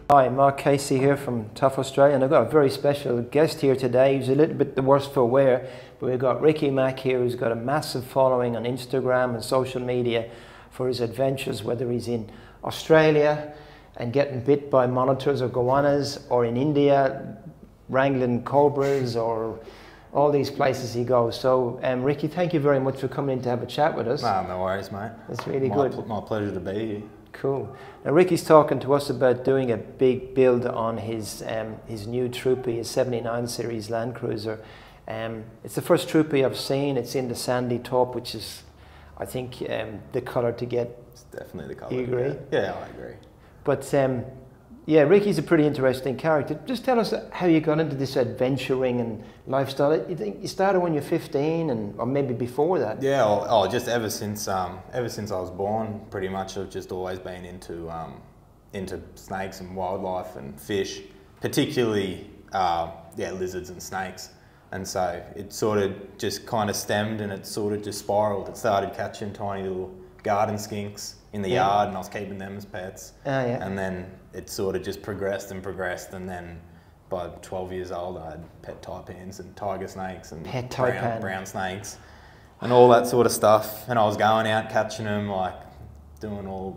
Hi, Mark Casey here from TUFF Australia, and I've got a very special guest here today. He's a little bit the worse for wear, but we've got Ricky Mack here, who's got a massive following on Instagram and social media for his adventures, whether he's in Australia and getting bit by monitors or goannas, or in India wrangling cobras, or all these places he goes. So Ricky, thank you very much for coming in to have a chat with us. No worries, mate. That's really good. My pleasure to be here. Cool. Now Ricky's talking to us about doing a big build on his new Troopy, his 79 series Land Cruiser. It's the first Troopy I've seen. It's in the sandy taupe, which is, I think, the colour to get. It's definitely the colour. You agree? Yeah, I agree. But yeah, Ricky's a pretty interesting character. Just tell us how you got into this adventuring and lifestyle. You think you started when you're 15, or maybe before that? Yeah, just ever since I was born, pretty much I've just always been into snakes and wildlife and fish, particularly lizards and snakes. And so it sort of just kind of stemmed, and it sort of just spiraled. It started catching tiny little garden skinks in the yard, and I was keeping them as pets. And then it sort of just progressed, and then by 12 years old I had pet taipans and tiger snakes and brown snakes and all that sort of stuff. And I was going out catching them, like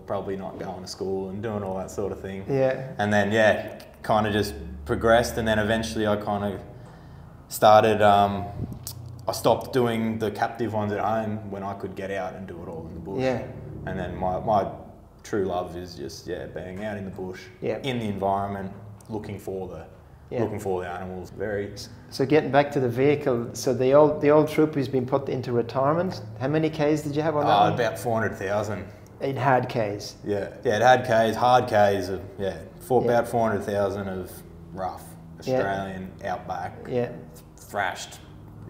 probably not going to school and doing all that sort of thing. Yeah. And then kind of just progressed, and then eventually I kind of started, I stopped doing the captive ones at home when I could get out and do it all in the bush. Yeah. And then my true love is just being out in the bush, in the environment, looking for the animals. So getting back to the vehicle, so the old Troopy's been put into retirement. How many Ks did you have on that one? About 400,000. It had Ks. Yeah, it had Ks, hard Ks of about 400,000 of rough Australian outback. Yeah. Thrashed.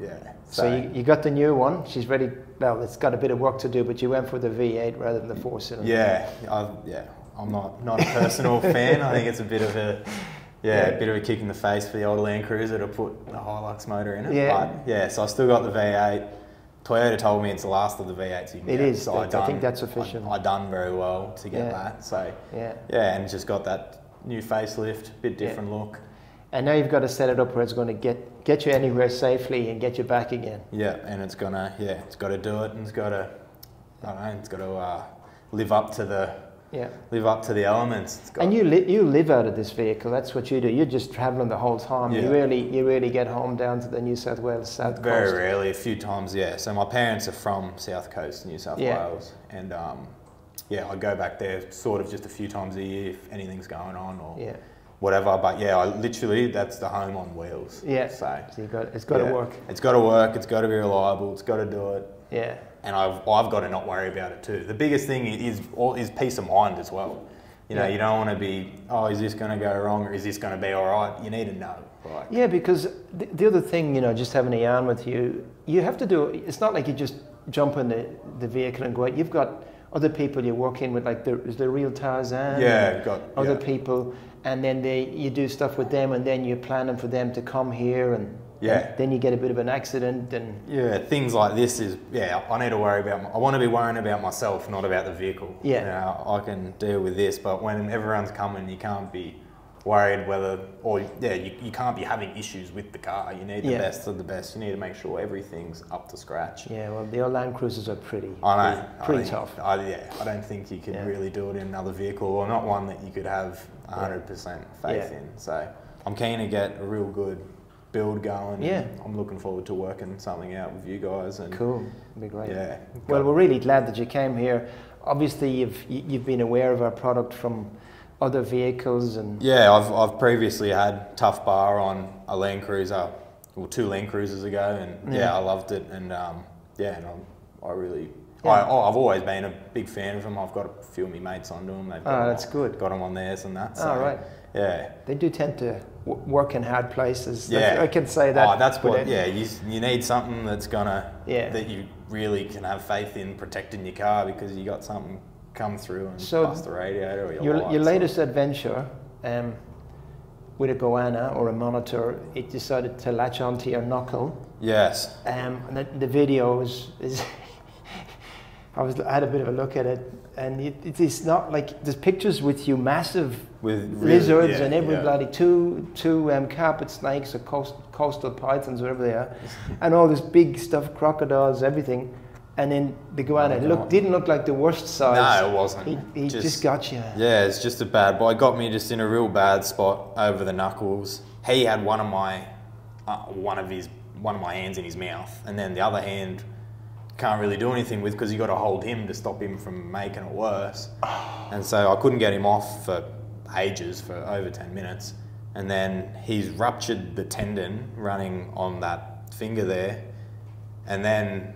Yeah. So you got the new one. She's ready. Well, it's got a bit of work to do, but you went for the V8 rather than the 4-cylinder. Yeah. I'm not a personal fan. I think it's a bit of a bit of a kick in the face for the old Land Cruiser to put a Hilux motor in it. Yeah. But so I still got the V8. Toyota told me it's the last of the V8s you can get. It is. So I think that's official. I done very well to get that. So and just got that new facelift, bit different look. And now you've got to set it up where it's going to get you anywhere safely and get you back again. Yeah, and it's got to do it, and it's got to live up to the elements. And you live out of this vehicle. That's what you do. You're just travelling the whole time. Yeah. You really get home down to the New South Wales south coast. Very rarely, a few times. Yeah. So my parents are from South Coast, New South Wales, and I go back there sort of just a few times a year if anything's going on or whatever. But that's the home on wheels. Yeah. So it's got to work. It's got to work. It's got to be reliable. It's got to do it. Yeah. And I've got to not worry about it too. The biggest thing is peace of mind as well. You know, you don't want to be, is this going to go wrong, or is this going to be all right? You need to know. Yeah, because the other thing, just having a yarn with you, you have to do. It's not like you just jump in the vehicle and go out. You've got other people you're working with, like there's the real Tarzan. Yeah, you've got other people, and then you do stuff with them, and then you're planning for them to come here, and then you get a bit of an accident, and things like this is I need to worry about. I want to be worrying about myself, not about the vehicle. Yeah, I can deal with this, but when everyone's coming, you can't be worried you can't be having issues with the car. You need the best of the best. You need to make sure everything's up to scratch. Yeah, well, the old Land Cruisers are pretty tough. I don't think you could really do it in another vehicle, or not one that you could have 100% faith in. So I'm keen to get a real good build going. Yeah, I'm looking forward to working something out with you guys. And cool, it'll be great. Yeah. Well, we're really glad that you came here. Obviously, you've been aware of our product from other vehicles, and I've previously had Tough Bar on a Land Cruiser, or 2 Land Cruisers ago, and I loved it, and and I've always been a big fan of them. I've got a few of my mates onto them. That's good. Got them on theirs and that. So, right. Yeah. They do tend to work in hard places. I can say that. That's what. You need something that's gonna that you really can have faith in protecting your car, because you got something come through and bust the radiator or your latest adventure with a goanna or a monitor, it decided to latch onto your knuckle. Yes. And the video is I had a bit of a look at it, and it's not like there's pictures with you massive with really, lizards and every bloody two carpet snakes or coastal pythons, whatever they are, and all this big stuff, crocodiles, everything. And then the goanna didn't look like the worst size. No, it wasn't. He just got you. Yeah, it's just a bad boy. Got me just in a real bad spot over the knuckles. He had one of my hands in his mouth, and then the other hand can't really do anything with because you got to hold him to stop him from making it worse. And so I couldn't get him off for ages, for over 10 minutes. And then he's ruptured the tendon running on that finger there, and then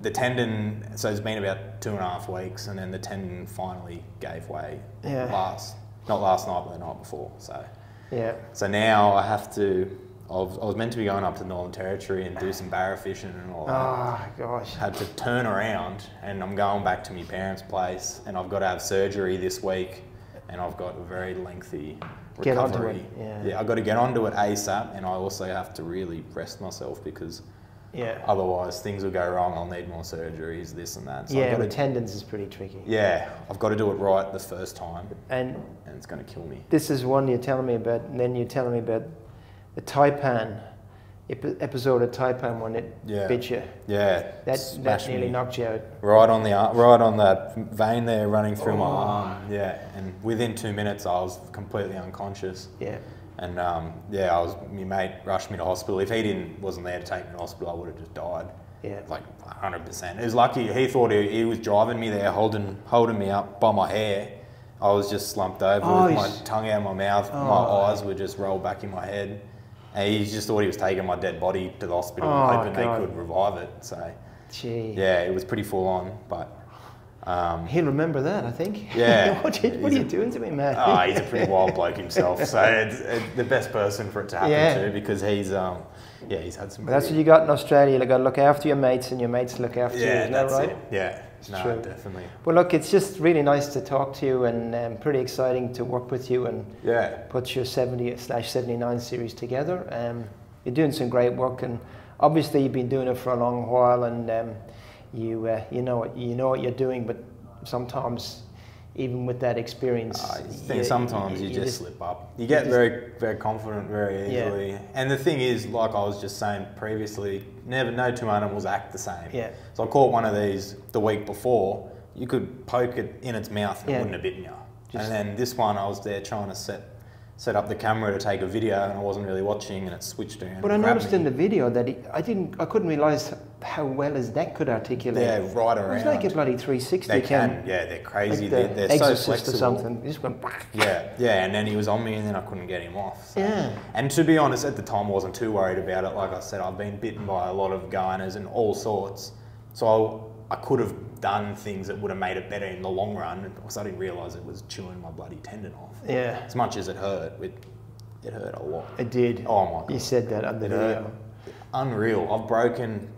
the tendon, so it's been about 2.5 weeks, and then the tendon finally gave way. Not last night, but the night before. So now I have to. I was meant to be going up to the Northern Territory and do some barra fishing and all that. Oh gosh! Had to turn around, and I'm going back to my parents' place, and I've got to have surgery this week, and I've got a very lengthy recovery. Get onto it. Yeah, I've got to get onto it ASAP, and I also have to really rest myself because. Yeah. Otherwise, things will go wrong. I'll need more surgeries, this and that. So the tendons is pretty tricky. Yeah, I've got to do it right the first time, and it's going to kill me. This is one you're telling me about, and then you're telling me about the taipan episode of taipan when it bit you. Yeah, that nearly knocked you out. Right on that vein there running through my arm. Yeah, and within 2 minutes I was completely unconscious. Yeah. And my mate rushed me to hospital. If he wasn't there to take me to hospital, I would have just died. Yeah. Like 100%. It was lucky. He thought he was driving me there, holding me up by my hair. I was just slumped over with my tongue out of my mouth. My eyes were just rolled back in my head. And he just thought he was taking my dead body to the hospital, hoping they could revive it. So, yeah, it was pretty full on, but. He'll remember that, I think. Yeah. What are you doing to me, man? He's a pretty wild bloke himself, so it's the best person for it to happen to because he's had some. But that's what you got in Australia. You got to look after your mates, and your mates look after you. Isn't that right? Yeah, it's true. Definitely. Well, look, it's just really nice to talk to you, and pretty exciting to work with you and put your 70/79 series together. You're doing some great work, and obviously you've been doing it for a long while, and. You know what you're doing, but sometimes, even with that experience, sometimes you just slip up. You get very, very confident very easily. Yeah. And the thing is, like I was just saying previously, no two animals act the same. Yeah. So I caught one of these the week before. You could poke it in its mouth and it wouldn't have bitten you. And then this one, I was there trying to set up the camera to take a video, and I wasn't really watching, and it switched around. But I noticed in the video that I couldn't realise how well his neck could articulate. Yeah, right around. It's like a bloody 360. They can. Yeah, they're crazy. Like they're so flexible. Or something. He just went. Yeah, and then he was on me, and then I couldn't get him off. So. Yeah. And to be honest, at the time, I wasn't too worried about it. Like I said, I've been bitten by a lot of goannas and all sorts, so I could have done things that would have made it better in the long run, because I didn't realise it was chewing my bloody tendon off. Yeah. As much as it hurt, it hurt a lot. It did. Oh my God. You said that on the video. Unreal. I've broken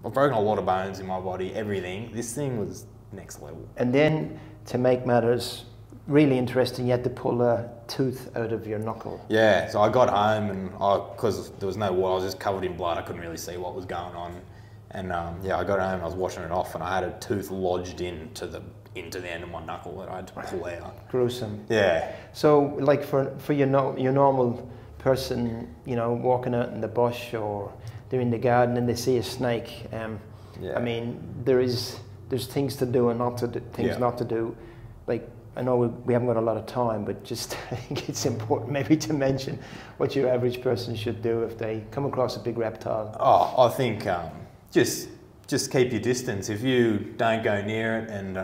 a lot of bones in my body, everything. This thing was next level. And then, to make matters really interesting, you had to pull a tooth out of your knuckle. Yeah, so I got home, and because there was no water, I was just covered in blood. I couldn't really see what was going on. And I got home and I was washing it off, and I had a tooth lodged into the end of my knuckle that I had to pull out. Gruesome. Yeah. So, like for your normal person, walking out in the bush or they're in the garden and they see a snake. I mean, there's things to do and not to do. Like, I know we haven't got a lot of time, but just I think it's important maybe to mention what your average person should do if they come across a big reptile. Oh, I think just keep your distance. If you don't go near it, and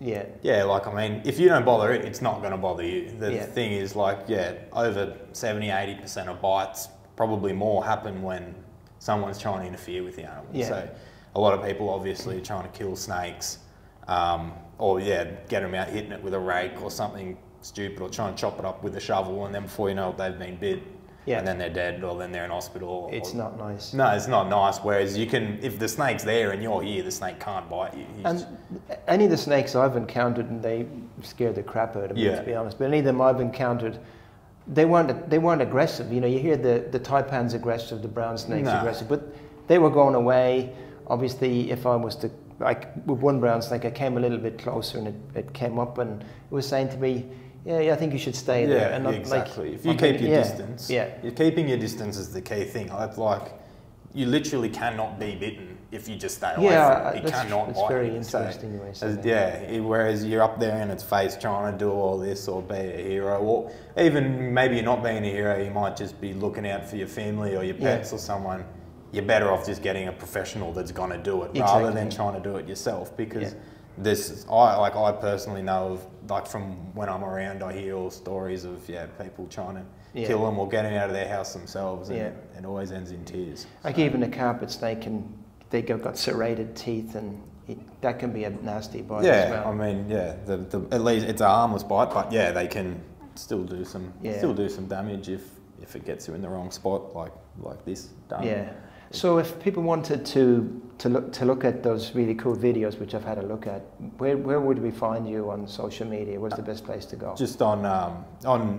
if you don't bother it, it's not going to bother you. The thing is, over 70-80% of bites, probably more, happen when someone's trying to interfere with the animal. Yeah. So a lot of people obviously are trying to kill snakes, or get them out hitting it with a rake or something stupid, or trying to chop it up with a shovel, and then before you know it, they've been bit. Yeah. And then they're dead, or then they're in hospital. It's not nice. No, it's not nice. Whereas if the snake's there and you're here, the snake can't bite you. And any of the snakes I've encountered, and they scared the crap out of me, to be honest. But any of them I've encountered, they weren't aggressive. You hear the taipan's aggressive, the brown snake's aggressive, but they were going away. Obviously, if I was to like with one brown snake, I came a little bit closer and it came up and it was saying to me, yeah, I think you should stay there. And not exactly. Like, if you keep your distance, you're keeping your distance is the key thing. It's like you literally cannot be bitten if you just stay away from it. You cannot bite. It's very interesting the way you say that. Whereas you're up there in its face trying to do all this or be a hero, or even maybe you're not being a hero, you might just be looking out for your family or your pets or someone. You're better off just getting a professional that's going to do it rather than trying to do it yourself, because I personally know of, like, from when I'm around, I hear all stories of people trying to kill them or getting out of their house themselves, and it always ends in tears. Like even a carpet snake, they got serrated teeth, and that can be a nasty bite as well. I mean, at least it's a harmless bite, but they can still do some damage if it gets you in the wrong spot, like this done. Yeah. So if people wanted to look at those really cool videos, which I've had a look at, where would we find you on social media? Where's the best place to go? Just on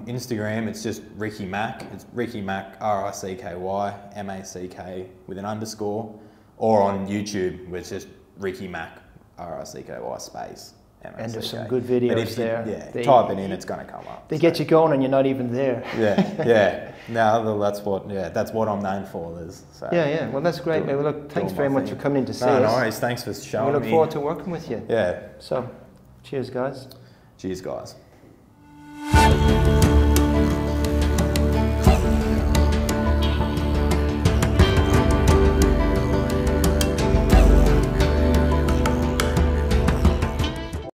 Instagram, it's just Ricky Mack. It's Ricky Mack, RICKY, MACK with an underscore. Or on YouTube, where it's just Ricky Mack, RICKY space. And there's some good videos there. Type it in, it's going to come up. They get you going and you're not even there. No, that's what I'm known for, Liz. So well, that's great, mate. Well, look, thanks very much for coming in to see us. No worries, thanks for showing me. We look forward to working with you. Yeah. So, cheers, guys. Cheers, guys.